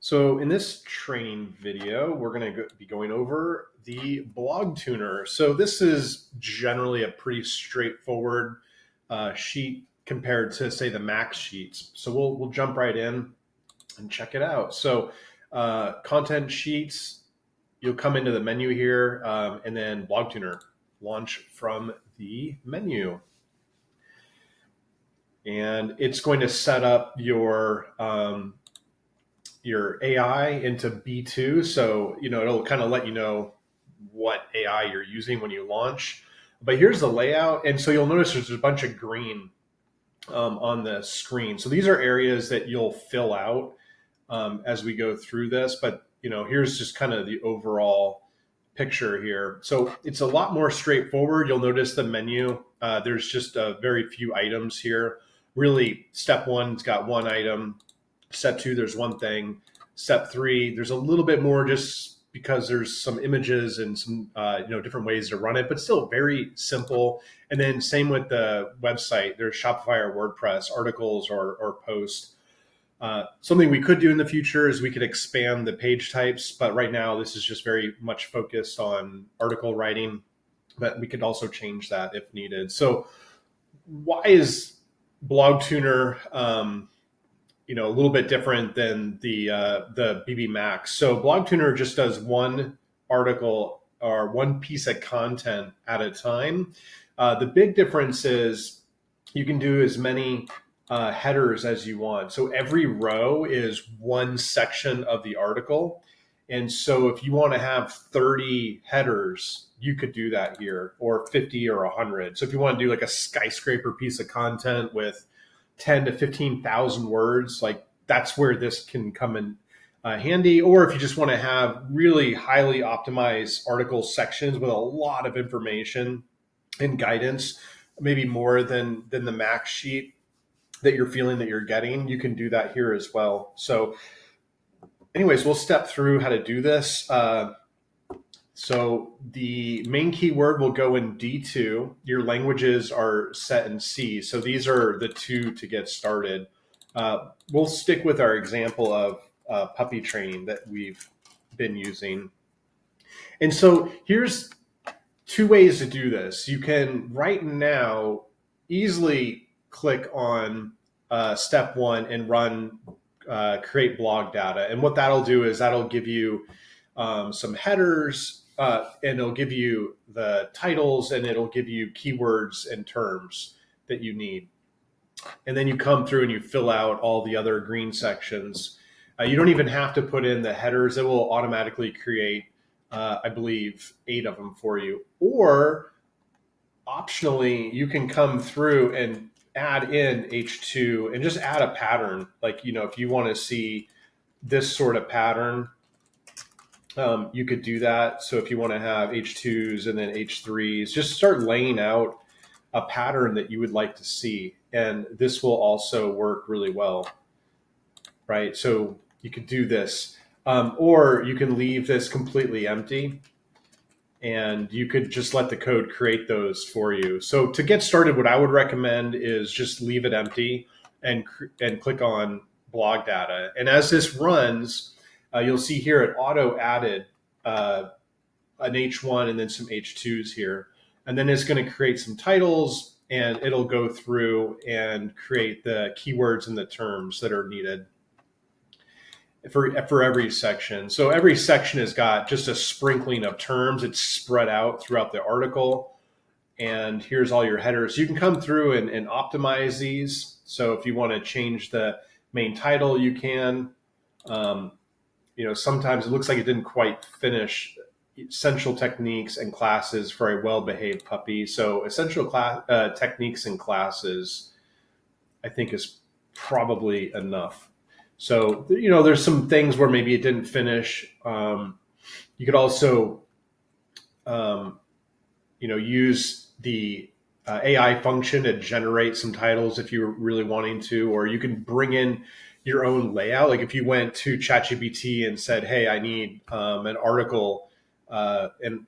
So in this training video, we're going to be going over the BlogTuner. So this is generally a pretty straightforward sheet compared to, say, the Max sheets. So we'll jump right in and check it out. So content sheets, you'll come into the menu here, and then BlogTuner, launch from the menu. And it's going to set up your AI into B2. So, it'll kind of let you know what AI you're using when you launch. But here's the layout. And so you'll notice there's a bunch of green on the screen. So these are areas that you'll fill out as we go through this. But, here's just kind of the overall picture here. So it's a lot more straightforward. You'll notice the menu. There's just a very few items here. Really, step one's got one item. Step two, there's one thing. Step three, there's a little bit more just because there's some images and some different ways to run it, but still very simple. And then same with the website. There's Shopify or WordPress, articles or posts. Something we could do in the future is we could expand the page types, but right now this is just very much focused on article writing, but we could also change that if needed. So why is BlogTuner a little bit different than the BB Max? So BlogTuner just does one article or one piece of content at a time. The big difference is you can do as many headers as you want. So every row is one section of the article. And so if you want to have 30 headers, you could do that here, or 50 or 100. So if you want to do like a skyscraper piece of content with 10 to 15,000 words, like that's where this can come in handy. Or if you just want to have really highly optimized article sections with a lot of information and guidance, maybe more than the Max sheet that you're feeling that you're getting, you can do that here as well. So anyways, we'll step through how to do this. So the main keyword will go in D2. Your languages are set in C. So these are the two to get started. We'll stick with our example of puppy training that we've been using. And so here's two ways to do this. You can right now easily click on step one and run create blog data. And what that'll do is that'll give you some headers, and it'll give you the titles, and it'll give you keywords and terms that you need. And then you come through and you fill out all the other green sections. You don't even have to put in the headers. It will automatically create, I believe, 8 of them for you. Or optionally, you can come through and add in H2 and just add a pattern. Like, if you want to see this sort of pattern, you could do that. So if you want to have H2s and then H3s, just start laying out a pattern that you would like to see. And this will also work really well, right? So you could do this, or you can leave this completely empty and you could just let the code create those for you. So to get started, what I would recommend is just leave it empty and click on blog data. And as this runs, you'll see here it auto added an H1 and then some H2s here. And then it's going to create some titles, and it'll go through and create the keywords and the terms that are needed for every section. So every section has got just a sprinkling of terms. It's spread out throughout the article. And here's all your headers. You can come through and optimize these. So if you want to change the main title, you can. Sometimes it looks like it didn't quite finish essential techniques and classes for a well-behaved puppy. So essential techniques and classes, I think, is probably enough. So, there's some things where maybe it didn't finish. You could also, use the AI function to generate some titles if you're really wanting to, or you can bring in your own layout. Like if you went to ChatGPT and said, hey, I need an article and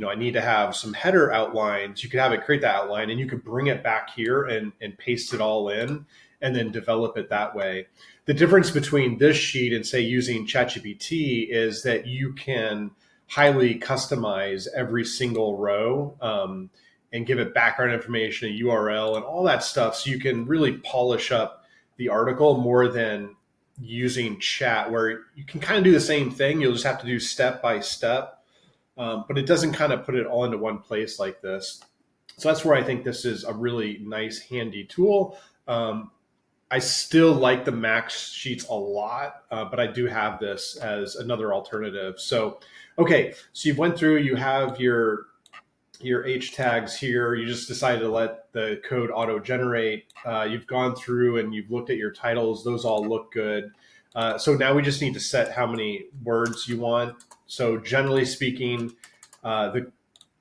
I need to have some header outlines, you could have it create that outline and you could bring it back here and paste it all in and then develop it that way. the difference between this sheet and say using ChatGPT is that you can highly customize every single row, and give it background information, a URL, and all that stuff. So you can really polish up the article more than using chat, where you can kind of do the same thing. You'll just have to do step by step, but it doesn't kind of put it all into one place like this. So that's where I think this is a really nice, handy tool. I still like the Max Sheets a lot, but I do have this as another alternative. So, okay, so you've went through, you have your H tags here. You just decided to let the code auto generate. You've gone through and you've looked at your titles. Those all look good. So now we just need to set how many words you want. So generally speaking, the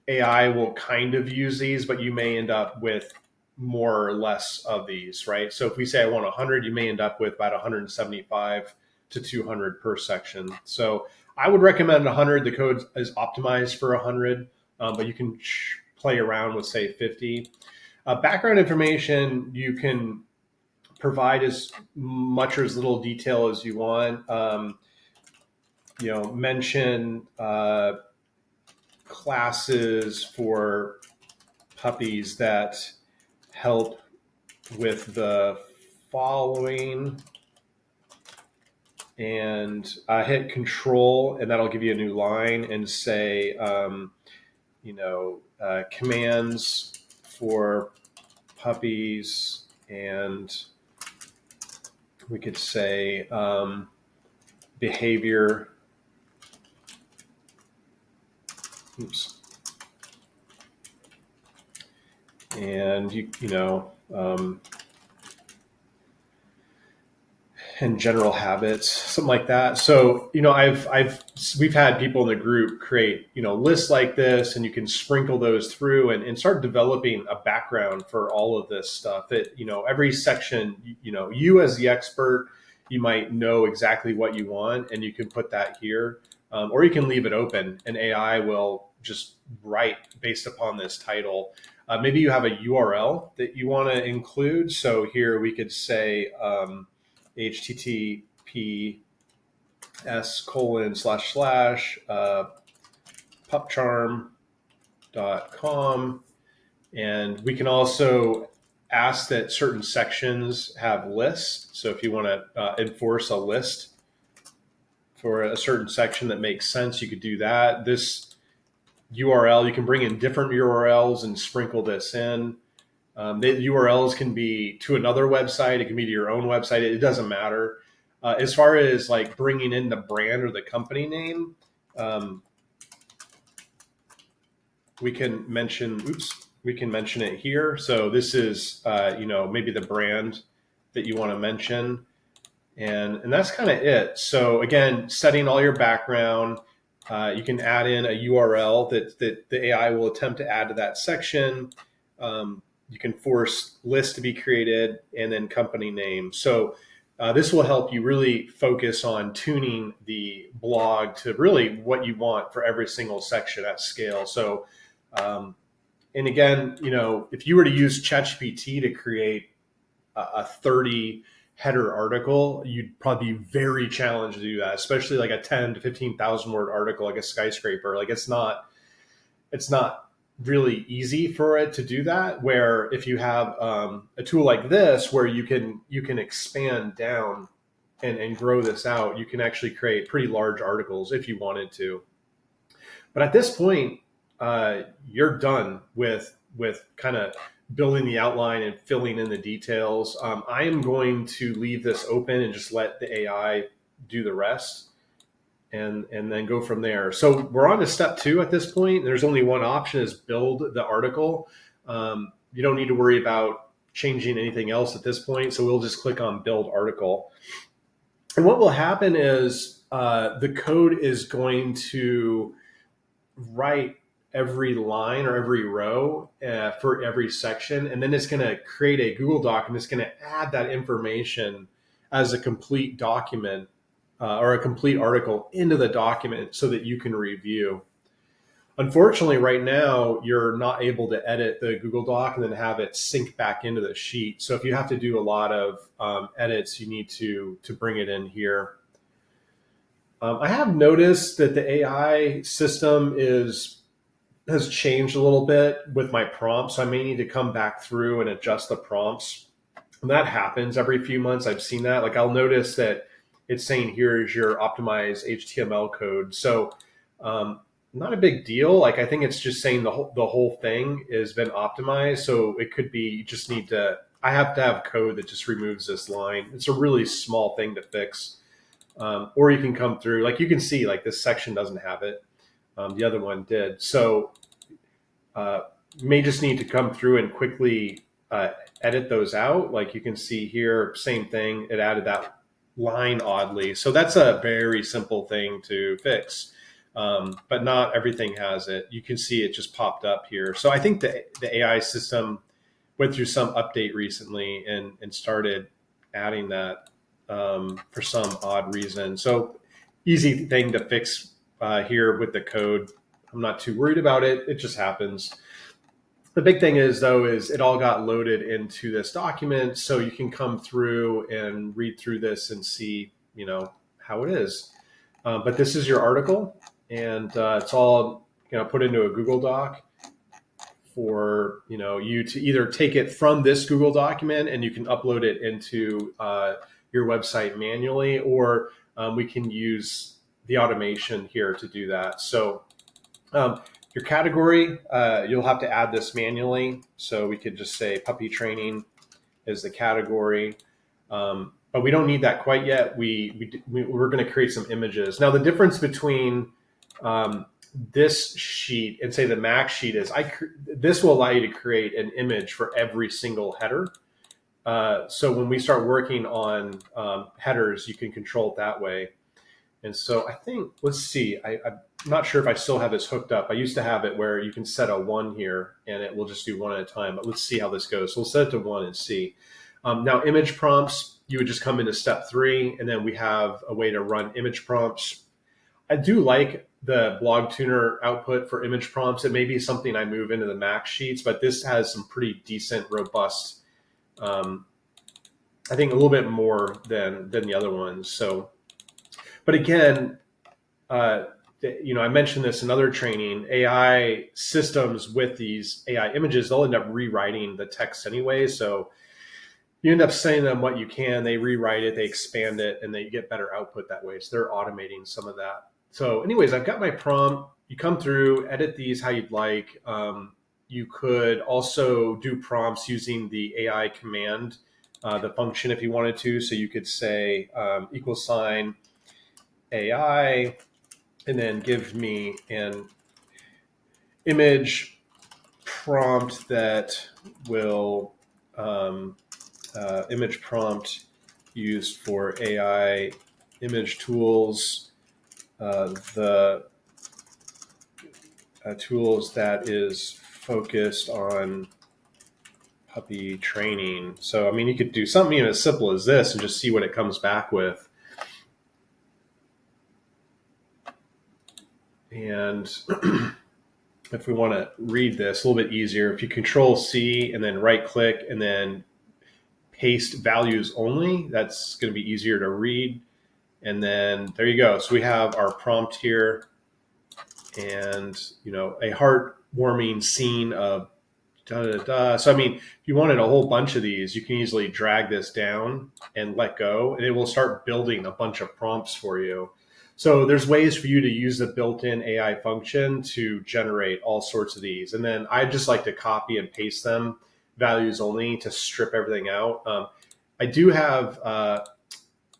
AI will kind of use these, but you may end up with more or less of these, right? So if we say I want 100, you may end up with about 175 to 200 per section. So I would recommend 100. The code is optimized for 100, but you can play around with, say, 50. Background information, you can provide as much or as little detail as you want. Mention classes for puppies that help with the following, and hit control, and that'll give you a new line, and say, commands for puppies, and we could say behavior. Oops. And and general habits, something like that. So, we've had people in the group create, lists like this, and you can sprinkle those through and start developing a background for all of this stuff. Every section, you as the expert, you might know exactly what you want, and you can put that here, or you can leave it open, and AI will just write based upon this title. Maybe you have a URL that you want to include. So here we could say https://pupcharm.com. And we can also ask that certain sections have lists. So if you want to enforce a list for a certain section that makes sense, you could do that. This URL, you can bring in different URLs and sprinkle this in. The URLs can be to another website. It can be to your own website. It doesn't matter. As far as like bringing in the brand or the company name, we can mention it here. So this is, maybe the brand that you want to mention. And that's kind of it. So again, setting all your background. You can add in a URL that the AI will attempt to add to that section. You can force lists to be created, and then company name. So this will help you really focus on tuning the blog to really what you want for every single section at scale. So, and again, if you were to use ChatGPT to create a 30 header article, you'd probably be very challenged to do that, especially like a 10 to 15,000 word article, like a skyscraper. Like it's not really easy for it to do that. Where if you have a tool like this, where you can expand down and grow this out, you can actually create pretty large articles if you wanted to. But at this point, you're done with kind of building the outline and filling in the details. I am going to leave this open and just let the AI do the rest, and then go from there. So we're on to step 2 at this point. There's only one option, is build the article. You don't need to worry about changing anything else at this point. So we'll just click on build article. And what will happen is the code is going to write every line or every row for every section. And then it's going to create a Google Doc, and it's going to add that information as a complete document or a complete article into the document so that you can review. Unfortunately, right now, you're not able to edit the Google Doc and then have it sync back into the sheet. So if you have to do a lot of edits, you need to bring it in here. I have noticed that the AI system has changed a little bit with my prompts. So I may need to come back through and adjust the prompts. And that happens every few months. I've seen that. Like I'll notice that it's saying here is your optimized HTML code. So not a big deal. Like I think it's just saying the whole thing has been optimized. So it could be you just need to. I have to have code that just removes this line. It's a really small thing to fix. Or you can come through. Like you can see, like this section doesn't have it. The other one did. So you may just need to come through and quickly edit those out. Like you can see here, same thing. It added that line oddly. So that's a very simple thing to fix. But not everything has it. You can see it just popped up here. So I think the AI system went through some update recently and started adding that for some odd reason. So easy thing to fix here with the code. I'm not too worried about it. It just happens. The big thing is though, is it all got loaded into this document. So you can come through and read through this and see, how it is. But this is your article and it's all, put into a Google Doc for, you to either take it from this Google document and you can upload it into your website manually, or we can use the automation here to do that. So your category, you'll have to add this manually. So we could just say puppy training is the category. But we don't need that quite yet. We're going to create some images. Now, the difference between this sheet and say the Mac sheet is this will allow you to create an image for every single header. So when we start working on headers, you can control it that way. And so I think, let's see, I'm not sure if I still have this hooked up. I used to have it where you can set a 1 here and it will just do one at a time, but let's see how this goes. So we'll set it to 1 and see. Now image prompts, you would just come into step 3 and then we have a way to run image prompts. I do like the BlogTuner output for image prompts. It may be something I move into the Mac sheets, but this has some pretty decent, robust, I think a little bit more than the other ones. So, but again, I mentioned this in other training, AI systems with these AI images, they'll end up rewriting the text anyway. So you end up saying them what you can, they rewrite it, they expand it, and they get better output that way. So they're automating some of that. So anyways, I've got my prompt. You come through, edit these how you'd like. You could also do prompts using the AI command, the function if you wanted to. So you could say =, AI, and then give me an image prompt that will image prompt used for AI image tools, the tools that is focused on puppy training. So, I mean, you could do something as simple as this and just see what it comes back with. And if we want to read this a little bit easier, if you Control C and then right click and then paste values only, that's going to be easier to read. And then there you go. So we have our prompt here and, a heartwarming scene of da da da. So, I mean, if you wanted a whole bunch of these, you can easily drag this down and let go, and it will start building a bunch of prompts for you. So there's ways for you to use the built-in AI function to generate all sorts of these. And then I just like to copy and paste them, values only, to strip everything out. I do have,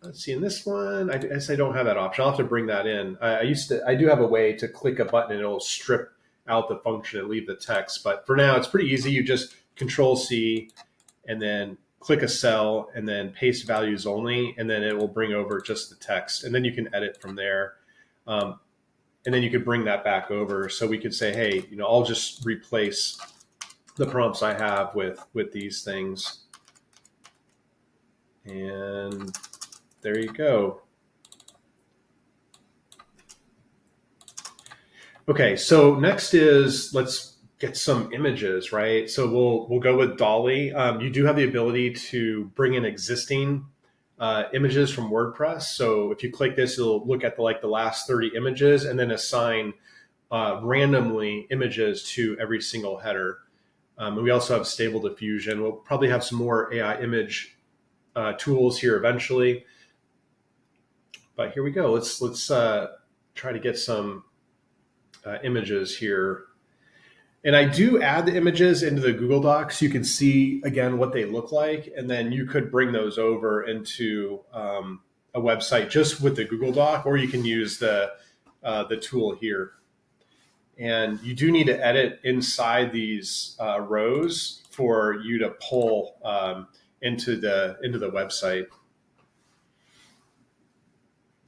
let's see, in this one, I guess I don't have that option. I'll have to bring that in. I do have a way to click a button and it'll strip out the function and leave the text. But for now, it's pretty easy. You just Control C and then click a cell and then paste values only, and then it will bring over just the text. And then you can edit from there. And then you could bring that back over. So we could say, hey, I'll just replace the prompts I have with these things. And there you go. Okay, so next is let's get some images, right? So we'll go with Dolly. You do have the ability to bring in existing images from WordPress. So if you click this, it'll look at the last 30 images and then assign randomly images to every single header. And we also have Stable Diffusion. We'll probably have some more AI image tools here eventually. But here we go. Let's try to get some images here. And I do add the images into the Google Docs so you can see, again, what they look like. And then you could bring those over into a website just with the Google Doc, or you can use the tool here. And you do need to edit inside these rows for you to pull into the website.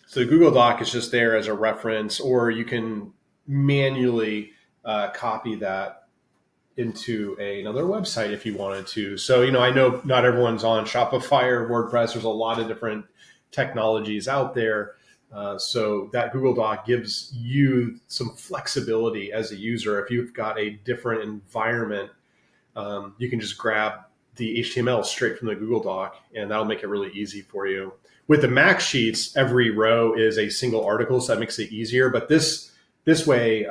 So the Google Doc is just there as a reference, or you can manually copy that into another website if you wanted to. So, I know not everyone's on Shopify or WordPress. There's a lot of different technologies out there. So that Google Doc gives you some flexibility as a user. If you've got a different environment, you can just grab the HTML straight from the Google Doc, and that'll make it really easy for you. With the Mac Sheets, every row is a single article, so that makes it easier. But this way,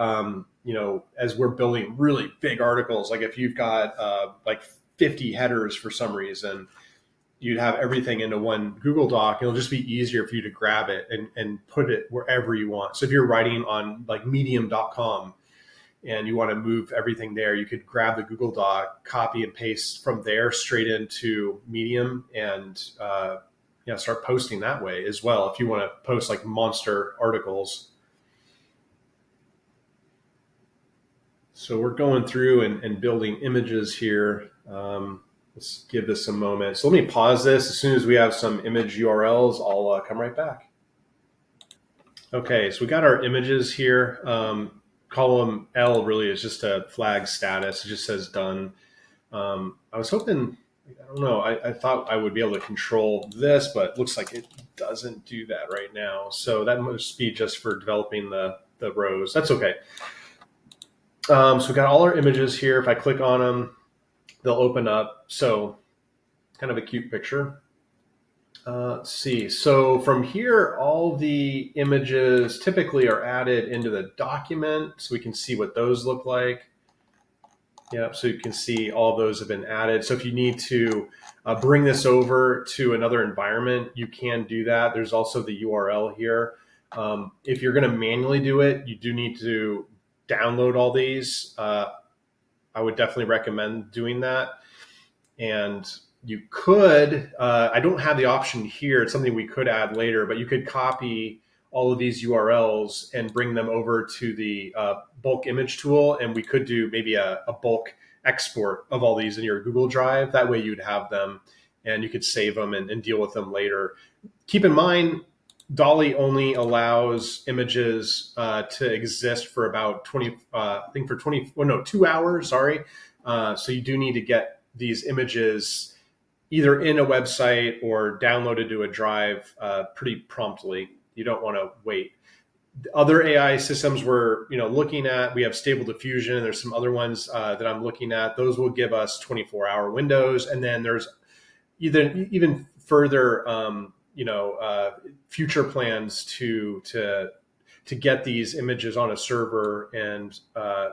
as we're building really big articles, like if you've got like 50 headers for some reason, you'd have everything into one Google Doc. It'll just be easier for you to grab it and put it wherever you want. So if you're writing on like medium.com and you want to move everything there, you could grab the Google Doc, copy and paste from there straight into Medium, and start posting that way as well if you want to post like monster articles. So we're going through and building images here. Let's give this a moment. So let me pause this. As soon as we have some image URLs, I'll come right back. Okay, so we got our images here. Column L really is just a flag status. It just says done. I was hoping, I don't know, I thought I would be able to control this, but it looks like it doesn't do that right now. So that must be just for developing the rows. That's okay. So we got all our images here. If I click on them, they'll open up. So kind of a cute picture. Let's see. So from here, all the images typically are added into the document, so we can see what those look like. Yep, so you can see all those have been added. So if you need to bring this over to another environment, you can do that. There's also the URL here. If you're going to manually do it, you do need to download all these. I would definitely recommend doing that. And you could, I don't have the option here. It's something we could add later, but you could copy all of these URLs and bring them over to the bulk image tool. And we could do maybe a bulk export of all these in your Google Drive. That way you'd have them and you could save them and deal with them later. Keep in mind, Dolly only allows images to exist for about 2 hours, sorry. So you do need to get these images either in a website or downloaded to a drive pretty promptly. You don't want to wait. Other AI systems we're looking at, we have Stable Diffusion. There's some other ones that I'm looking at. Those will give us 24-hour windows, and then there's even further future plans to get these images on a server and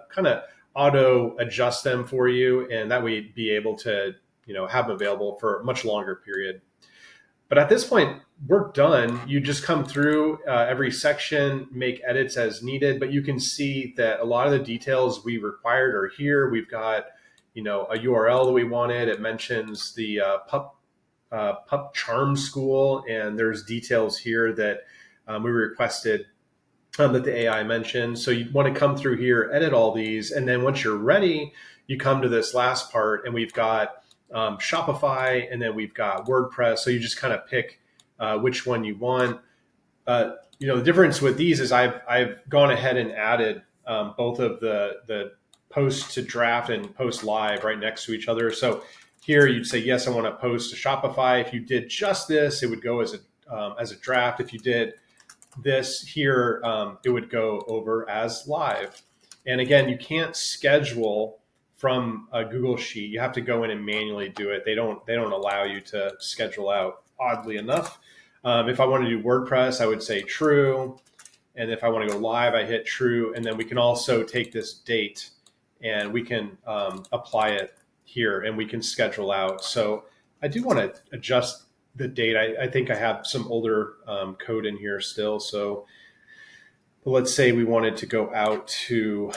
kind of auto adjust them for you, and that way be able to have them available for a much longer period. But at this point, we're done. You just come through every section, make edits as needed, but you can see that a lot of the details we required are here. We've got a URL that we wanted. It mentions the pup charm school, and there's details here that we requested that the AI mentioned. So you want to come through here, edit all these, and then once you're ready, you come to this last part, and we've got Shopify, and then we've got WordPress. So you just kind of pick which one you want. The difference with these is I've gone ahead and added both of the post to draft and post live right next to each other. So here you'd say, yes, I want to post to Shopify. If you did just this, it would go as a draft. If you did this here, it would go over as live. And again, you can't schedule from a Google Sheet. You have to go in and manually do it. They don't allow you to schedule out, oddly enough. If I want to do WordPress, I would say true. And if I want to go live, I hit true. And then we can also take this date and we can apply it here and we can schedule out. So I do want to adjust the date. I think I have some older code in here still. So let's say we wanted to go out to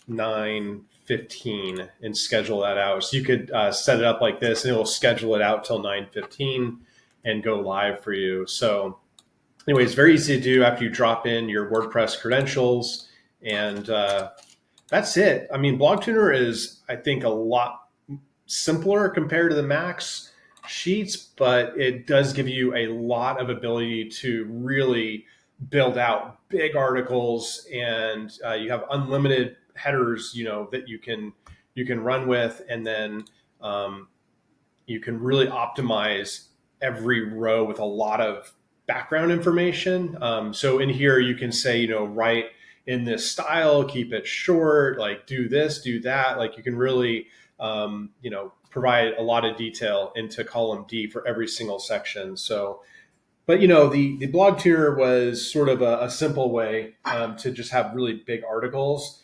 9:15 and schedule that out. So you could set it up like this and it will schedule it out till 9:15 and go live for you. So anyways, very easy to do after you drop in your WordPress credentials. And that's it. I mean, BlogTuner is, I think, a lot simpler compared to the Max Sheets, but it does give you a lot of ability to really build out big articles, and you have unlimited headers, that you can run with, and then you can really optimize every row with a lot of background information. So in here, you can say, write in this style, keep it short, like do this, do that. Like you can really, provide a lot of detail into column D for every single section. So, but the BlogTuner was sort of a simple way to just have really big articles.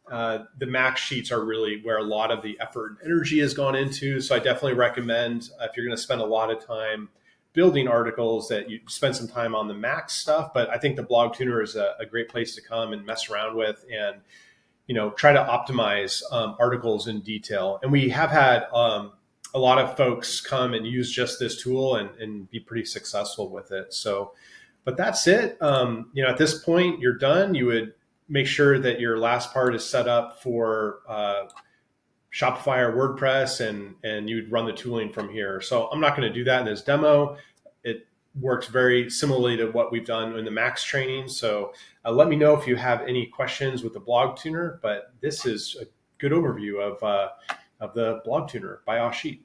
The Max Sheets are really where a lot of the effort and energy has gone into. So I definitely recommend if you're going to spend a lot of time building articles that you spend some time on the Max stuff. But I think the BlogTuner is a great place to come and mess around with and, try to optimize articles in detail. And we have had a lot of folks come and use just this tool and be pretty successful with it. So, but that's it. At this point, you're done. You would make sure that your last part is set up for Shopify or WordPress, and you'd run the tooling from here. So I'm not going to do that in this demo. It works very similarly to what we've done in the Max training. So let me know if you have any questions with the BlogTuner, but this is a good overview of the BlogTuner by AahSheet.